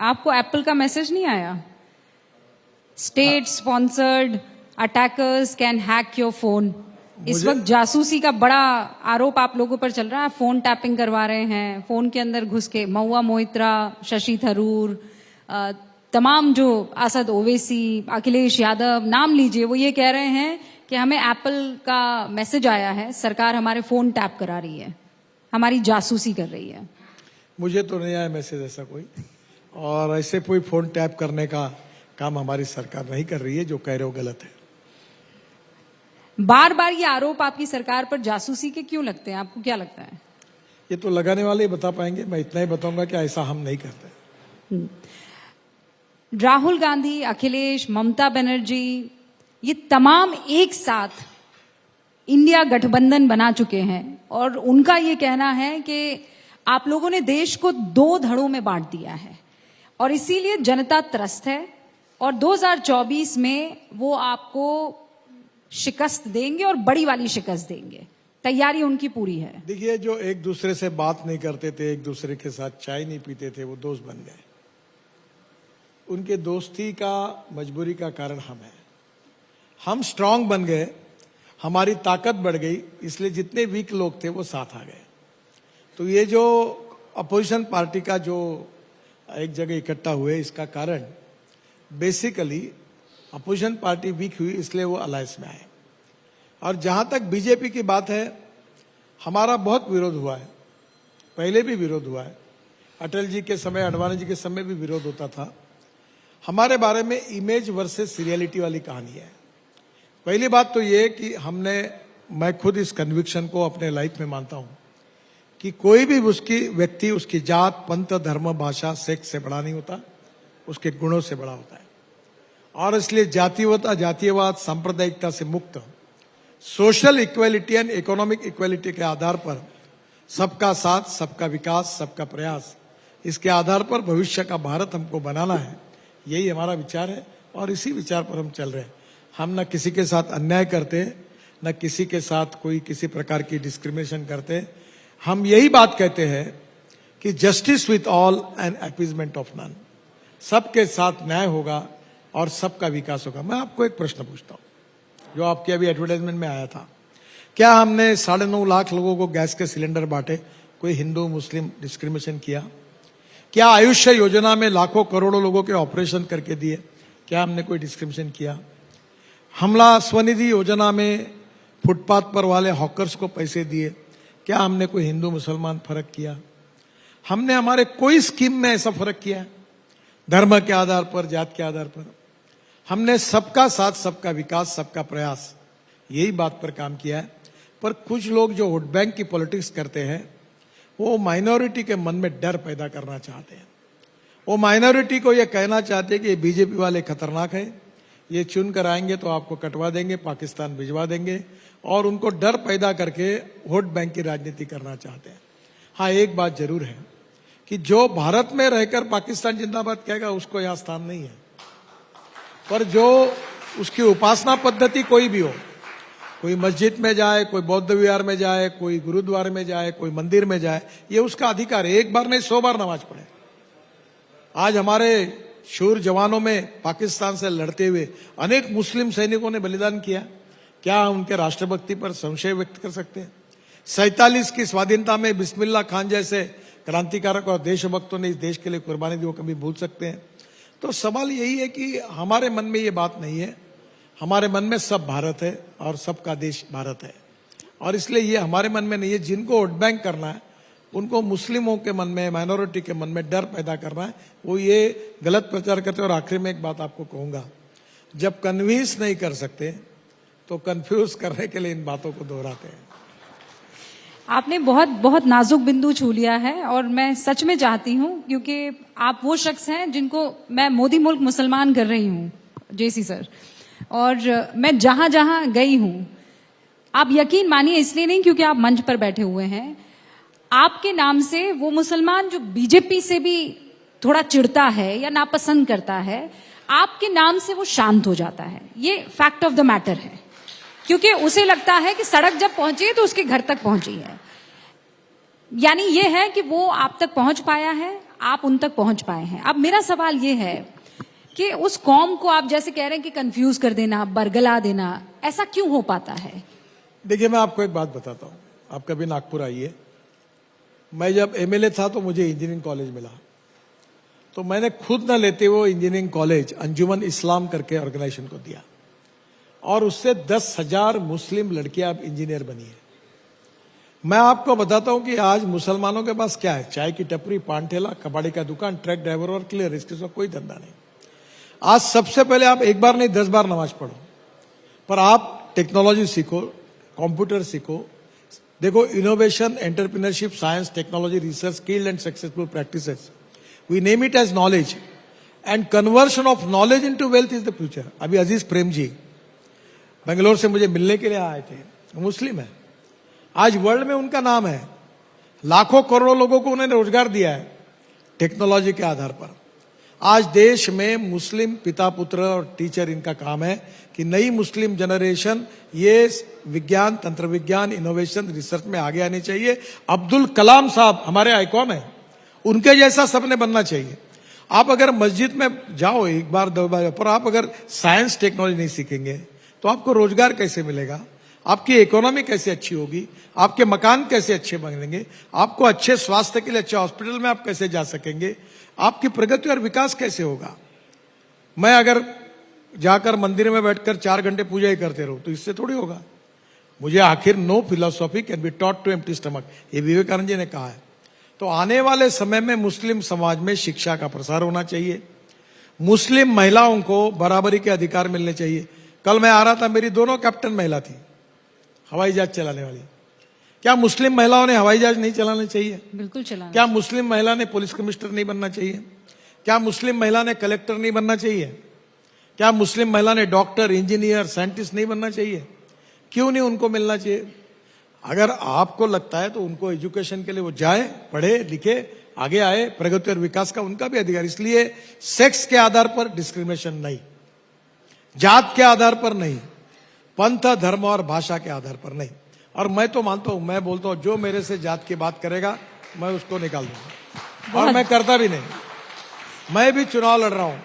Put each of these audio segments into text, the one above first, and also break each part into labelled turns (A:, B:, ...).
A: आपको एप्पल का मैसेज नहीं आया? State sponsored attackers can hack your phone. इस वक्त जासूसी का बड़ा आरोप आप लोगों पर चल रहा है। फोन टैपिंग करवा रहे हैं, फोन के अंदर घुस के महुआ मोइत्रा, शशि थरूर, तमाम जो असद ओवैसी, अखिलेश यादव, नाम लीजिए, वो ये कह रहे हैं कि हमें एप्पल का मैसेज आया है, सरकार हमारे फोन टैप करा रही है, हमारी जासूसी कर रही है।
B: मुझे तो नहीं आया मैसेज ऐसा कोई, और ऐसे कोई फोन टैप करने का काम हमारी सरकार नहीं कर रही है। जो कह रहे हो गलत है।
A: बार बार ये आरोप आपकी सरकार पर जासूसी के क्यों लगते हैं? आपको क्या लगता है?
B: ये तो लगाने वाले ही बता पाएंगे। मैं इतना ही बताऊंगा कि ऐसा हम नहीं करते।
A: राहुल गांधी, अखिलेश, ममता बनर्जी, ये तमाम एक साथ इंडिया गठबंधन बना चुके हैं और उनका ये कहना है कि आप लोगों ने देश को दो धड़ों में बांट दिया है और इसीलिए जनता त्रस्त है और 2024 में वो आपको शिकस्त देंगे और बड़ी वाली शिकस्त देंगे। तैयारी उनकी पूरी है।
B: देखिए, जो एक दूसरे से बात नहीं करते थे, एक दूसरे के साथ चाय नहीं पीते थे, वो दोस्त बन गए। उनके दोस्ती का मजबूरी का कारण हम हैं। हम स्ट्रांग बन गए, हमारी ताकत बढ़ गई, इसलिए जितने वीक लोग थे वो साथ आ गए। तो ये जो अपोजिशन पार्टी का जो एक जगह इकट्ठा हुए, इसका कारण बेसिकली अपोजिशन पार्टी वीक हुई, इसलिए वो अलायंस में आए। और जहां तक बीजेपी की बात है, हमारा बहुत विरोध हुआ है, पहले भी विरोध हुआ है। अटल जी के समय, अडवाणी जी के समय भी विरोध होता था। हमारे बारे में इमेज वर्सेस रियलिटी वाली कहानी है। पहली बात तो ये कि मैं खुद इस कन्विक्शन को अपने लाइफ में मानता हूं कि कोई भी व्यक्ति उसकी जात, पंथ, धर्म, भाषा, सेक्स से बड़ा नहीं होता, उसके गुणों से बड़ा होता है। और इसलिए जातीयवाद, सांप्रदायिकता से मुक्त social equality and economic equality के आधार पर सबका साथ, सबका विकास, सबका प्रयास, इसके आधार पर भविष्य का भारत हमको बनाना है। यही हमारा विचार है और इसी विचार पर हम चल रहे हैं। हम न किसी के साथ अन्याय करते, न किसी के साथ कोई किसी प्रकार की डिस्क्रिमिनेशन करते। हम यही बात कहते हैं कि justice with all and appeasement of none, सबके साथ न्याय होगा और सबका विकास होगा। मैं आपको एक प्रश्न पूछता हूं, जो आपके अभी एडवर्टाइजमेंट में आया था। क्या हमने 9.5 लाख लोगों को गैस के सिलेंडर बांटे? कोई हिंदू मुस्लिम डिस्क्रिमिनेशन किया? क्या आयुष्य योजना में लाखों करोड़ों लोगों के ऑपरेशन करके दिए? क्या हमने कोई डिस्क्रिमिनेशन किया? हमला स्वनिधि योजना में फुटपाथ पर वाले हॉकर्स को पैसे दिए? क्या हमने कोई हिंदू मुसलमान फर्क किया? हमने हमारे कोई स्कीम में ऐसा फर्क किया है? धर्म के आधार पर, जात के आधार पर? हमने सबका साथ, सबका विकास, सबका प्रयास, यही बात पर काम किया है। पर कुछ लोग जो वोट बैंक की पॉलिटिक्स करते हैं, वो माइनॉरिटी के मन में डर पैदा करना चाहते हैं। वो माइनॉरिटी को ये कहना चाहते हैं कि ये बीजेपी वाले खतरनाक है, ये चुन कर आएंगे तो आपको कटवा देंगे, पाकिस्तान भिजवा देंगे, और उनको डर पैदा करके वोट बैंक की राजनीति करना चाहते हैं। हाँ, एक बात जरूर है कि जो भारत में रहकर पाकिस्तान जिंदाबाद कहेगा, उसको यहां स्थान नहीं है। पर जो उसकी उपासना पद्धति कोई भी हो, कोई मस्जिद में जाए, कोई बौद्ध विहार में जाए, कोई गुरुद्वारे में जाए, कोई मंदिर में जाए, ये उसका अधिकार है। एक बार नहीं 100 बार नमाज पढ़े। आज हमारे शूर जवानों में पाकिस्तान से लड़ते हुए अनेक मुस्लिम सैनिकों ने बलिदान किया। क्या उनके राष्ट्रभक्ति पर संशय व्यक्त कर सकते हैं? 47 की स्वाधीनता में बिस्मिल्लाह खान जैसे क्रांतिकारक और देशभक्तों ने इस देश के लिए कुर्बानी दी, वो कभी भूल सकते हैं? तो सवाल यही है कि हमारे मन में ये बात नहीं है। हमारे मन में सब भारत है और सबका देश भारत है, और इसलिए ये हमारे मन में नहीं है। जिनको वोट बैंक करना है, उनको मुस्लिमों के मन में, माइनॉरिटी के मन में डर पैदा करना है, वो ये गलत प्रचार करते हैं। और आखिर में एक बात आपको कहूंगा, जब कन्विंस नहीं कर सकते तो कंफ्यूज करने के लिए इन बातों को दोहराते हैं।
A: आपने बहुत बहुत नाजुक बिंदु छू लिया है और मैं सच में चाहती हूं, क्योंकि आप वो शख्स हैं जिनको मैं मोदी मुल्क मुसलमान कर रही हूं, जेसी सर, और मैं जहां जहां गई हूं, आप यकीन मानिए, इसलिए नहीं क्योंकि आप मंच पर बैठे हुए हैं, आपके नाम से वो मुसलमान जो बीजेपी से भी थोड़ा चिढ़ता है या नापसंद करता है, आपके नाम से वो शांत हो जाता है। ये फैक्ट ऑफ द मैटर है, क्योंकि उसे लगता है कि सड़क जब पहुंची है तो उसके घर तक पहुंची है। यानी ये है कि वो आप तक पहुंच पाया है, आप उन तक पहुंच पाए हैं। अब मेरा सवाल ये है कि उस कौम को आप जैसे कह रहे हैं कि कंफ्यूज कर देना, बरगला देना, ऐसा क्यों हो पाता है?
B: देखिए, मैं आपको एक बात बताता हूं। आप कभी नागपुर आइए। मैं जब एमएलए था तो मुझे इंजीनियरिंग कॉलेज मिला, तो मैंने खुद न लेते हुए इंजीनियरिंग कॉलेज अंजुमन इस्लाम करके ऑर्गेनाइजेशन को दिया और उससे 10,000 मुस्लिम लड़कियां अब इंजीनियर बनी है। मैं आपको बताता हूं कि आज मुसलमानों के पास क्या है? चाय की टपरी, पान ठेला, कबाड़ी का दुकान, ट्रक ड्राइवर और क्लियर, इसके साथ कोई धंधा नहीं। आज सबसे पहले आप एक बार नहीं 10 बार नमाज पढ़ो, पर आप टेक्नोलॉजी सीखो, कंप्यूटर सीखो। देखो, innovation, entrepreneurship, science, technology, research, skilled and successful practices, we name it as knowledge, and conversion of knowledge into wealth is the future. अभी अजीज प्रेम जी बेंगलोर से मुझे मिलने के लिए आए थे, मुस्लिम है, आज वर्ल्ड में उनका नाम है, लाखों करोड़ों लोगों को उन्होंने रोजगार दिया है टेक्नोलॉजी के आधार पर। आज देश में मुस्लिम पिता पुत्र और टीचर, इनका काम है कि नई मुस्लिम जनरेशन ये विज्ञान, तंत्र विज्ञान, इनोवेशन, रिसर्च में आगे आनी चाहिए। अब्दुल कलाम साहब हमारे आइकॉन है, उनके जैसा सबने बनना चाहिए। आप अगर मस्जिद में जाओ एक बार 2 बार, पर आप अगर साइंस टेक्नोलॉजी नहीं सीखेंगे तो आपको रोजगार कैसे मिलेगा? आपकी इकोनॉमी कैसे अच्छी होगी? आपके मकान कैसे अच्छे बनेंगे? आपको अच्छे स्वास्थ्य के लिए अच्छे हॉस्पिटल में आप कैसे जा सकेंगे? आपकी प्रगति और विकास कैसे होगा? मैं अगर जाकर मंदिर में बैठकर 4 घंटे पूजा ही करते रहूं तो इससे थोड़ी होगा। मुझे आखिर no philosophy can be taught to empty stomach, ये विवेकानंद जी ने कहा है। तो आने वाले समय में मुस्लिम समाज में शिक्षा का प्रसार होना चाहिए, मुस्लिम महिलाओं को बराबरी के अधिकार मिलने चाहिए। कल मैं आ रहा था, मेरी दोनों कैप्टन महिला थी, हवाई जहाज चलाने वाली। क्या मुस्लिम महिलाओं ने हवाई जहाज नहीं चलाना चाहिए?
A: बिल्कुल चलाना।
B: क्या मुस्लिम महिला ने पुलिस कमिश्नर नहीं बनना चाहिए? क्या मुस्लिम महिला ने कलेक्टर नहीं बनना चाहिए? क्या मुस्लिम महिला ने डॉक्टर, इंजीनियर, साइंटिस्ट नहीं बनना चाहिए? क्यों नहीं उनको मिलना चाहिए? अगर आपको लगता है तो उनको एजुकेशन के लिए वो जाए, पढ़े लिखे, आगे आए, प्रगति और विकास का उनका भी अधिकार। इसलिए सेक्स के आधार पर डिस्क्रिमिनेशन नहीं, जात के आधार पर नहीं, पंथ, धर्म और भाषा के आधार पर नहीं। और मैं तो मानता हूं, मैं बोलता हूं, जो मेरे से जात की बात करेगा मैं उसको निकाल दूंगा, और मैं करता भी नहीं। मैं भी चुनाव लड़ रहा हूं,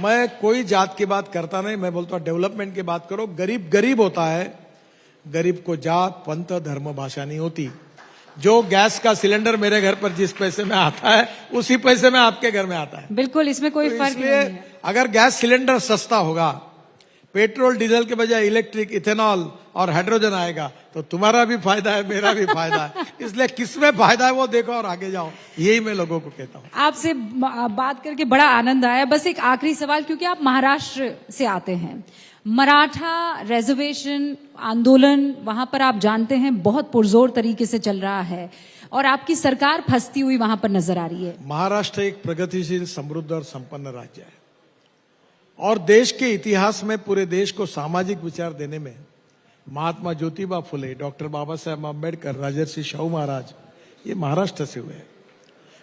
B: मैं कोई जात की बात करता नहीं। मैं बोलता हूं डेवलपमेंट की बात करो। गरीब गरीब होता है, गरीब को जात, पंथ, धर्म, भाषा नहीं होती। जो गैस का सिलेंडर मेरे घर पर जिस पैसे में आता है उसी पैसे में आपके घर में आता है।
A: बिल्कुल, इसमें कोई
B: तो
A: फर्क नहीं
B: इसलिए
A: है।
B: अगर गैस सिलेंडर सस्ता होगा, पेट्रोल डीजल के बजाय इलेक्ट्रिक, इथेनॉल और हाइड्रोजन आएगा, तो तुम्हारा भी फायदा है, मेरा भी फायदा है। इसलिए किसमें फायदा है वो देखो और आगे जाओ, यही मैं लोगों को कहता हूँ।
A: आपसे बात करके बड़ा आनंद आया। बस एक आखिरी सवाल, क्योंकि आप महाराष्ट्र से आते हैं, मराठा रिजर्वेशन आंदोलन वहां पर आप जानते हैं बहुत पुरजोर तरीके से चल रहा है और आपकी सरकार फंसती हुई वहां पर नजर आ रही है।
B: महाराष्ट्र एक प्रगतिशील, समृद्ध और संपन्न राज्य है और देश के इतिहास में पूरे देश को सामाजिक विचार देने में महात्मा ज्योतिबा फुले, डॉक्टर बाबा साहेब अम्बेडकर, राजर्षि शाहू महाराज, ये महाराष्ट्र से हुए।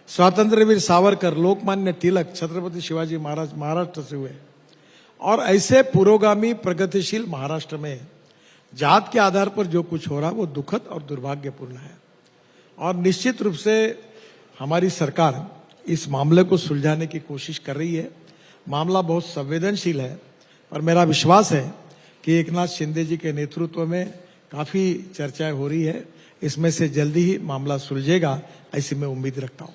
B: स्वातंत्र वीर सावरकर, लोकमान्य तिलक, छत्रपति शिवाजी महाराज महाराष्ट्र से हुए। और ऐसे पुरोगामी प्रगतिशील महाराष्ट्र में जात के आधार पर जो कुछ हो रहा है वो दुखद और दुर्भाग्यपूर्ण है। और निश्चित रूप से हमारी सरकार इस मामले को सुलझाने की कोशिश कर रही है। मामला बहुत संवेदनशील है और मेरा विश्वास है कि एकनाथ शिंदे जी के नेतृत्व में काफी चर्चाएं हो रही है। इसमें से जल्दी ही मामला सुलझेगा, ऐसी मैं उम्मीद रखता हूं।